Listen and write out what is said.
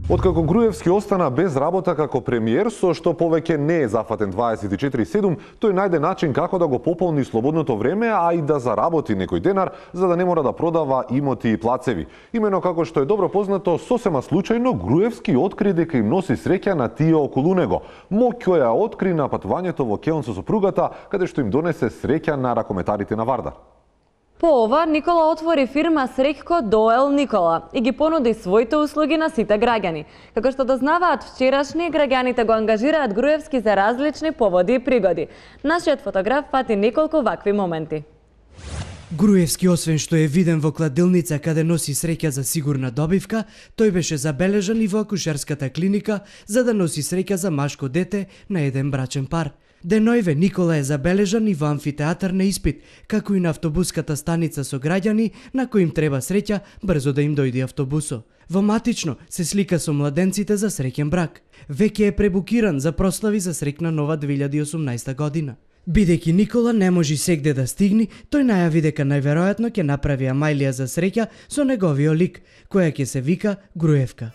Откако Груевски остана без работа како премиер, со што повеќе не е зафатен 24/7, тој најде начин како да го пополни слободното време, а и да заработи некој денар, за да не мора да продава имоти и плацеви. Имено како што е добро познато, сосема случајно Груевски откри дека им носи среќа на тие околу него. Моќ ја откри на патувањето во Кеон со сопругата, каде што им донесе среќа на ракометарите на Вардар. По ова, Никола отвори фирма Среќко Доел Никола и ги понуди своите услуги на сите граѓани. Како што дознаваат вчерашни, граѓаните го ангажираат Груевски за различни поводи и пригоди. Нашиот фотограф фати неколку вакви моменти. Груевски, освен што е виден во кладилница каде носи среќа за сигурна добивка, тој беше забележан и во акушерската клиника за да носи среќа за машко дете на еден брачен пар. Денојве Никола е забележан и во амфитеатар на испит, како и на автобуската станица со граѓани на кои им треба среќа брзо да им дојде автобусо. Во Матично се слика со младенците за среќен брак. Веќе е пребукиран за прослави за среќна нова 2018 година. Бидејќи Никола не може сегде да стигне, тој најави дека најверојатно ќе направи амајлија за среќа со неговиот лик, која ќе се вика Груевка.